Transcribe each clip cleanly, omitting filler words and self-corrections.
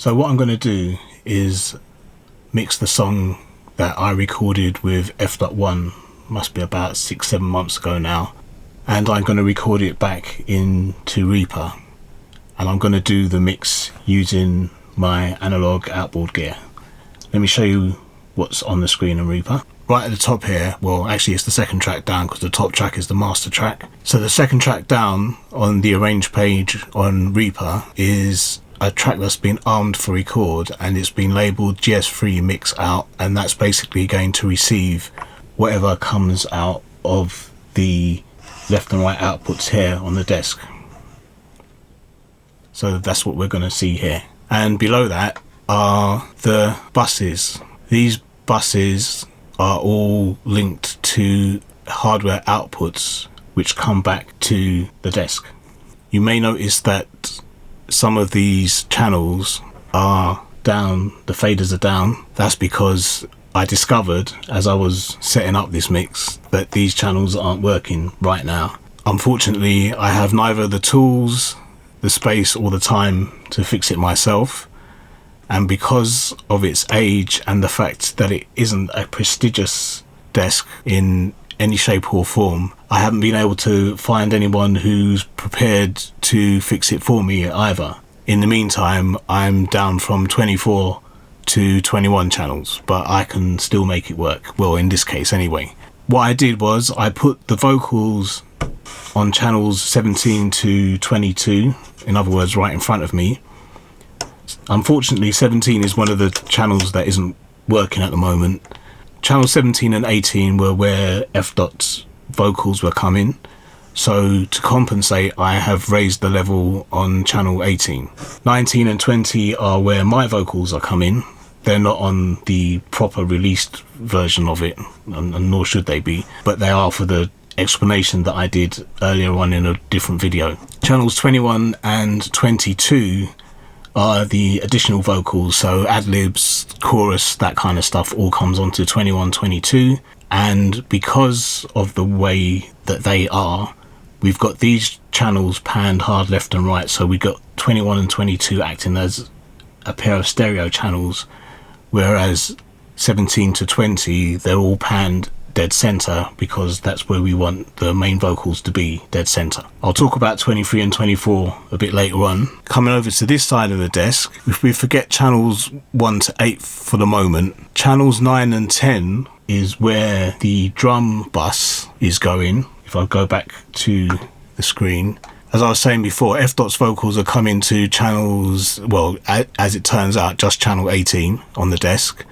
So what I'm going to do is mix the song that I recorded with F.1, must be about 6-7 months ago now, and I'm going to record it back into Reaper, and I'm going to do the mix using my analog outboard gear. Let me show you what's on the screen in Reaper. Right at the top here, well actually it's the second track down because the top track is the master track. So the second track down on the arrange page on Reaper is a track that's been armed for record, and it's been labelled GS3 mix out, and that's basically going to receive whatever comes out of the left and right outputs here on the desk. So that's what we're going to see here. And below that are the buses. These buses are all linked to hardware outputs which come back to the desk. You may notice that some of these channels are down, the faders are down. That's because I discovered as I was setting up this mix that these channels aren't working right now. Unfortunately, I have neither the tools, the space or the time to fix it myself, and because of its age and the fact that it isn't a prestigious desk in any shape or form, I haven't been able to find anyone who's prepared to fix it for me either. In the meantime, I'm down from 24 to 21 channels, but I can still make it work. Well, in this case anyway. What I did was I put the vocals on channels 17 to 22, in other words right in front of me. Unfortunately 17 is one of the channels that isn't working at the moment. Channel 17 and 18 were where F.'s vocals were coming, so to compensate I have raised the level on channel 18. 19 and 20 are where my vocals are coming. They're not on the proper released version of it, and nor should they be, but they are for the explanation that I did earlier on in a different video. Channels 21 and 22 are the additional vocals, so ad-libs, chorus, that kind of stuff all comes onto 21, 22, and because of the way that they are, we've got these channels panned hard left and right, so we've got 21 and 22 acting as a pair of stereo channels, whereas 17 to 20 they're all panned dead center because that's where we want the main vocals to be, dead center. I'll talk about 23 and 24 a bit later on. Coming over to this side of the desk, if we forget channels 1 to 8 for the moment, channels 9 and 10 is where the drum bus is going. If I go back to the screen, as I was saying before, F.'s vocals are coming to channels, well, as it turns out, just channel 18 on the desk.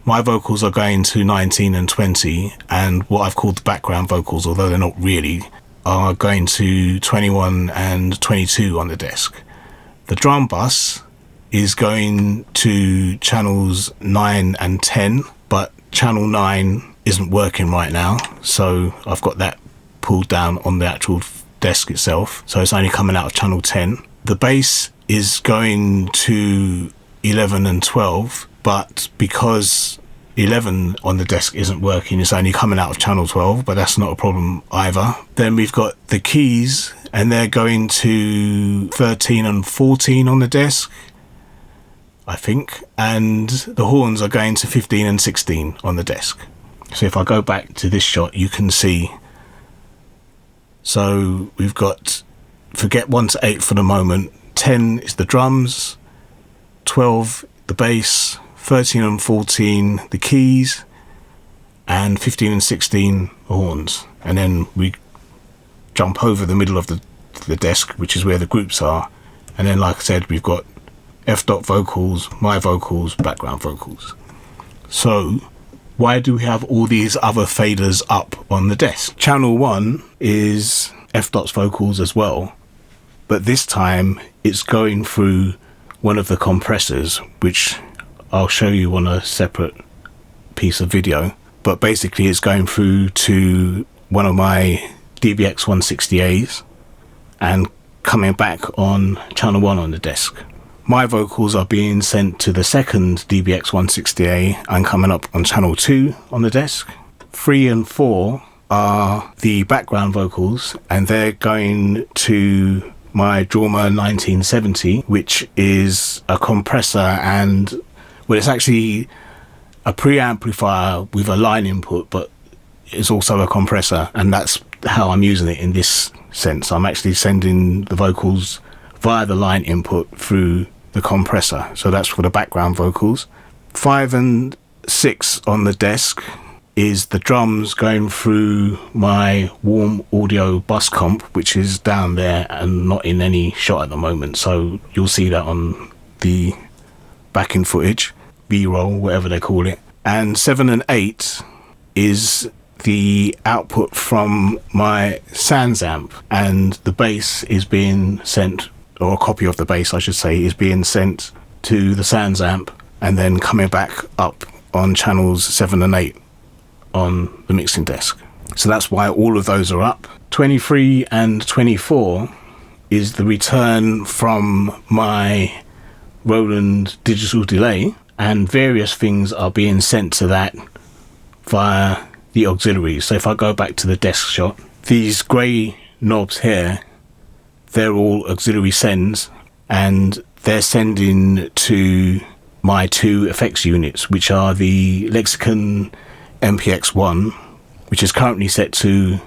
My vocals are going to 19 and 20, and what I've called the background vocals, although they're not really, are going to 21 and 22 on the desk. The drum bus is going to channels 9 and 10, but channel 9 isn't working right now, so I've got that pulled down on the actual desk itself, so it's only coming out of channel 10. The bass is going to 11 and 12, but because 11 on the desk isn't working, it's only coming out of channel 12, but that's not a problem either. Then we've got the keys, and they're going to 13 and 14 on the desk, I think, and the horns are going to 15 and 16 on the desk. So if I go back to this shot, you can see, so we've got, forget 1 to 8 for the moment, 10 is the drums, 12 the bass, 13 and 14 the keys, and 15 and 16 the horns. And then we jump over the middle of the desk, which is where the groups are, and then like I said, we've got F. vocals, my vocals, background vocals. So why do we have all these other faders up on the desk? Channel 1 is F. vocals as well, but this time it's going through one of the compressors, which I'll show you on a separate piece of video, but basically it's going through to one of my DBX 160As and coming back on channel 1 on the desk. My vocals are being sent to the second DBX 160A and coming up on channel 2 on the desk. 3 and 4 are the background vocals, and they're going to my Drama 1970, which is a compressor and, well, it's actually a preamplifier with a line input, but it's also a compressor, and that's how I'm using it in this sense. I'm actually sending the vocals via the line input through the compressor. So that's for the background vocals. 5 and 6 on the desk is the drums going through my Warm Audio bus comp, which is down there and not in any shot at the moment, so you'll see that on the backing footage, B-roll, whatever they call it. And 7 and 8 is the output from my Sans amp, and the bass is being sent, or a copy of the bass I should say, is being sent to the Sans amp and then coming back up on channels 7 and 8 on the mixing desk. So that's why all of those are up. 23 and 24 is the return from my Roland digital delay, and various things are being sent to that via the auxiliaries. So if I go back to the desk shot, these grey knobs here, they're all auxiliary sends, and they're sending to my 2 effects units, which are the Lexicon MPX1, which is currently set to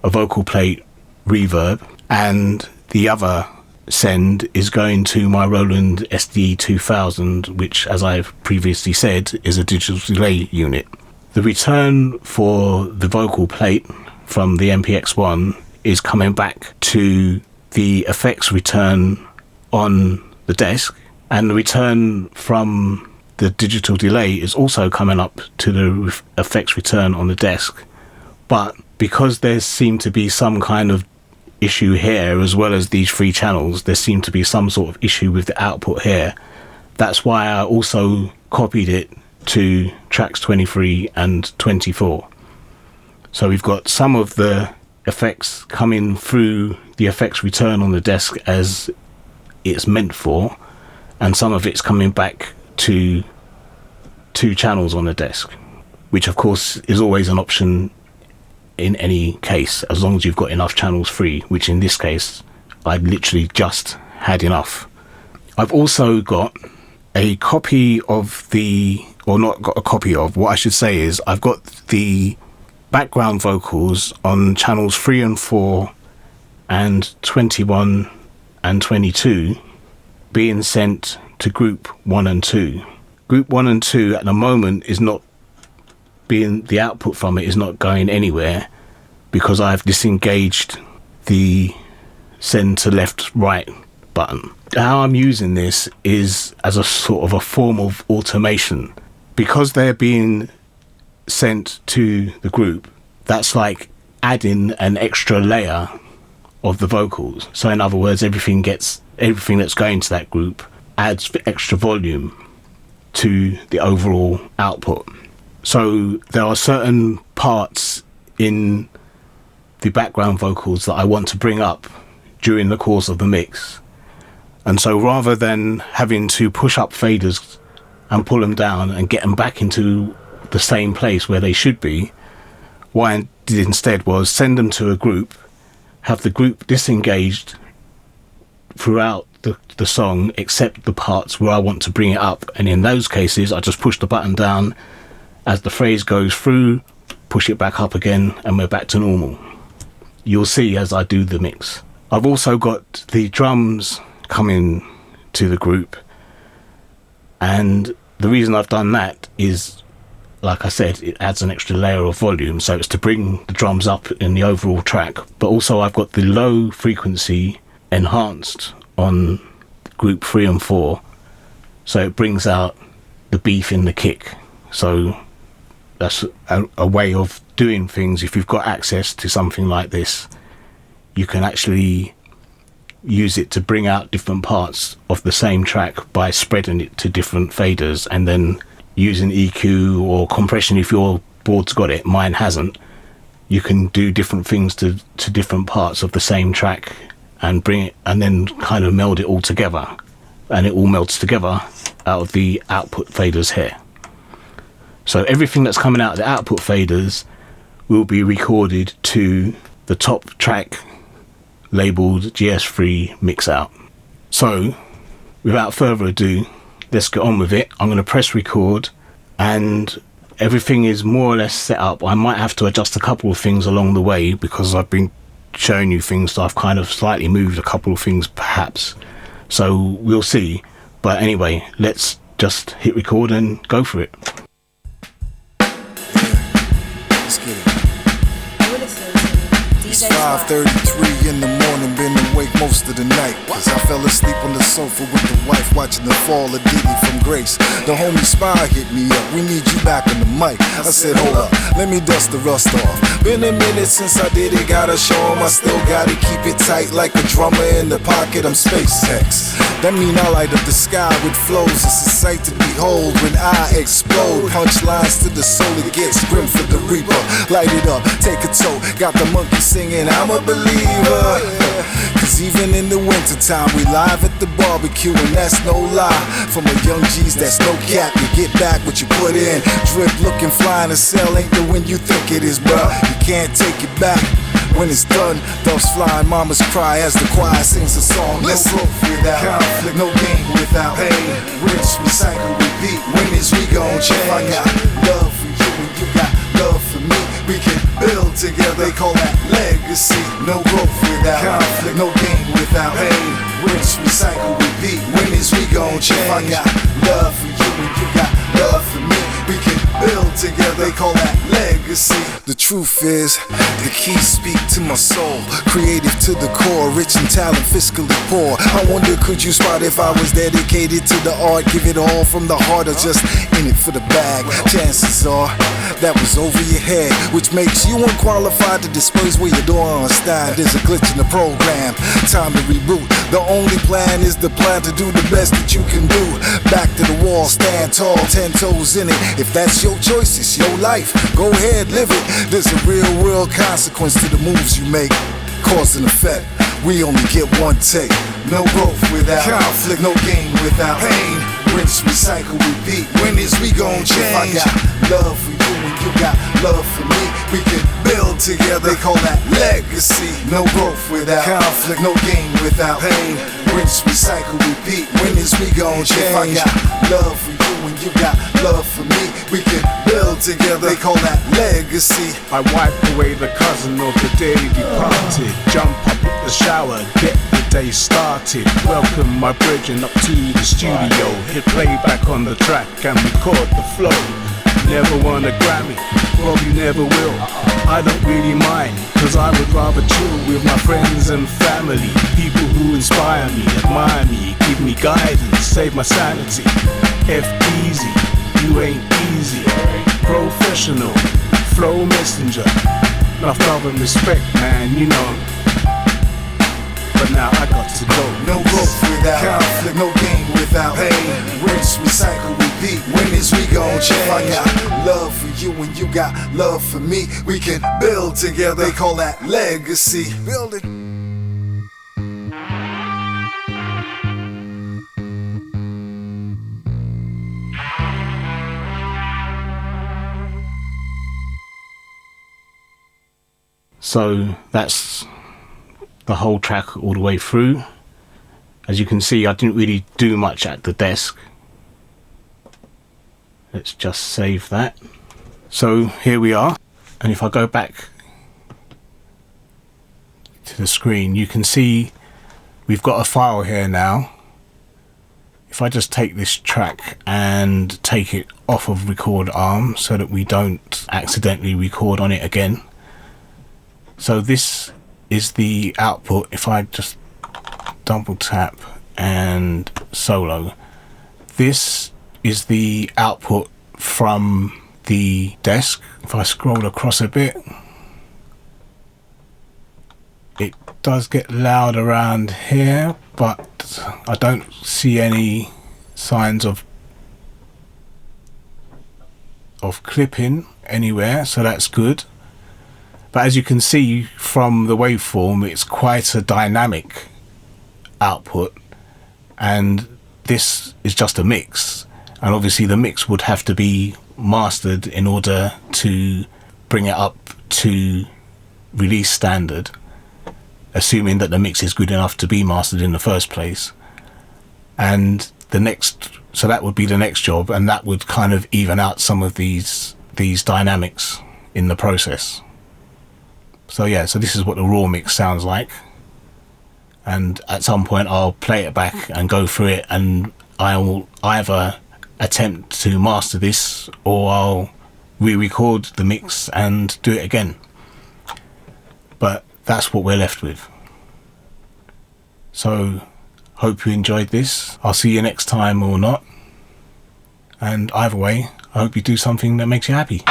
a vocal plate reverb, and the other send is going to my Roland SD2000, which, as I've previously said, is a digital delay unit. The return for the vocal plate from the MPX1 is coming back to the effects return on the desk, and the return from the digital delay is also coming up to the effects return on the desk. But because there seemed to be some kind of issue here, as well as these 3 channels, there seemed to be some sort of issue with the output here. That's why I also copied it to tracks 23 and 24. So we've got some of the effects coming through the effects return on the desk as it's meant for, and some of it's coming back to 2 channels on the desk, which of course is always an option in any case, as long as you've got enough channels free, which in this case I literally just had enough. I've also got a copy of the, or not got a copy of, what I should say is I've got the background vocals on channels 3 and 4 and 21 and 22 being sent to group 1 and 2. Group 1 and 2 at the moment is not being, the output from it is not going anywhere because I've disengaged the send to left right button. How I'm using this is as a sort of a form of automation. Because they're being sent to the group, that's like adding an extra layer of the vocals. So in other words, everything that's going to that group adds extra volume to the overall output. So there are certain parts in the background vocals that I want to bring up during the course of the mix, and so rather than having to push up faders and pull them down and get them back into the same place where they should be, what I did instead was send them to a group, have the group disengaged throughout the song except the parts where I want to bring it up, and in those cases I just push the button down as the phrase goes through, push it back up again, and we're back to normal. You'll see as I do the mix. I've also got the drums coming to the group, and the reason I've done that is, like I said, it adds an extra layer of volume, so it's to bring the drums up in the overall track. But also I've got the low frequency enhanced on group 3 and 4, so it brings out the beef in the kick. So that's a way of doing things. If you've got access to something like this, you can actually use it to bring out different parts of the same track by spreading it to different faders, and then using EQ or compression if your board's got it. Mine hasn't. You can do different things to different parts of the same track and bring it, and then kind of meld it all together, and it all melts together out of the output faders here. So everything that's coming out of the output faders will be recorded to the top track labelled GS3 Mix Out. So without further ado, let's get on with it. I'm going to press record, and everything is more or less set up. I might have to adjust a couple of things along the way because I've been showing you things, so I've kind of slightly moved a couple of things perhaps. So we'll see. But anyway, let's just hit record and go for it. Let's get it. It's 5:33 in the morning, been awake most of the night. Cause I fell asleep on the sofa with the wife watching the fall of Diddy from Grace. The homie Spy hit me up, we need you back on the mic. I said, hold up, let me dust the rust off. Been a minute since I did it, gotta show 'em I still gotta keep it tight like a drummer in the pocket, I'm SpaceX. That mean I light up the sky with flows, it's a sight to behold when I explode. Punchlines to the soul, it gets grim for the reaper. Light it up, take a toke, got the monkey singing, I'm a believer. Cause even in the wintertime, we live at the barbecue, and that's no lie. From a young G's, that's no cap, you get back what you put in. Drip looking fly in a cell, ain't the wind you think it is, bruh. You can't take it back. When it's done, doves fly, mamas cry as the choir sings a song. No growth without conflict, no gain without pain. Rinse, recycle, repeat. When is we gon' change? I got love for you and you got love for me. We can build together, they call that legacy. No growth without conflict, no gain without pain. Rinse, recycle, repeat. When is we gon' change? I got love for you and you got love for me. We can build together, they call that legacy. The truth is, the keys speak to my soul. Creative to the core, rich in talent, fiscally poor. I wonder, could you spot if I was dedicated to the art? Give it all from the heart or just in it for the bag? Chances are, that was over your head, which makes you unqualified to disperse where you don't understand. There's a glitch in the program, time to reboot. The only plan is the plan to do the best that you can do. Back to the wall, stand tall, 10 toes in it. If that's your choice, it's your life, go ahead, live it. There's a real world consequence to the moves you make. Cause and effect, we only get one take. No growth without conflict, no gain without pain. Rinse, recycle, repeat. When is we gon' change? If I got love for you and you got love for me, we can build together, they call that legacy. No growth without conflict, no gain without pain. Rinse, recycle, repeat. When is we gon' change? If I got love for you and you got love for me, we can build together, they call that legacy. I wipe away the cousin of the day departed. Jump up in the shower, get the day started. Welcome my brethren up to the studio. Hit playback on the track and record the flow. Never won a Grammy, probably never will. I don't really mind, cause I would rather chill with my friends and family. People who inspire me, admire me, give me guidance, save my sanity. F-easy, you ain't easy. Professional, flow messenger. Enough love and respect, man, you know. But now I got to go. No growth without conflict, no gain without pain. Rinse, recycle, repeat. When is we gon' change? I got love for you and you got love for me. We can build together, they call that legacy. Build it. So that's the whole track all the way through. As you can see, I didn't really do much at the desk. Let's just save that. So here we are, and if I go back to the screen, you can see we've got a file here now. If I just take this track and take it off of record arm so that we don't accidentally record on it again. So this is the output. If I just double tap and solo, this is the output from the desk. If I scroll across a bit, it does get loud around here, but I don't see any signs of clipping anywhere, so that's good. But as you can see from the waveform, it's quite a dynamic output, and this is just a mix, and obviously the mix would have to be mastered in order to bring it up to release standard. assuming that the mix is good enough to be mastered in the first place. And so that would be the next job, and that would kind of even out some of these dynamics in the process. So yeah, so this is what the raw mix sounds like, and at some point I'll play it back and go through it, and I will either attempt to master this or I'll re-record the mix and do it again. But that's what we're left with. So hope you enjoyed this. I'll see you next time or not, and either way I hope you do something that makes you happy.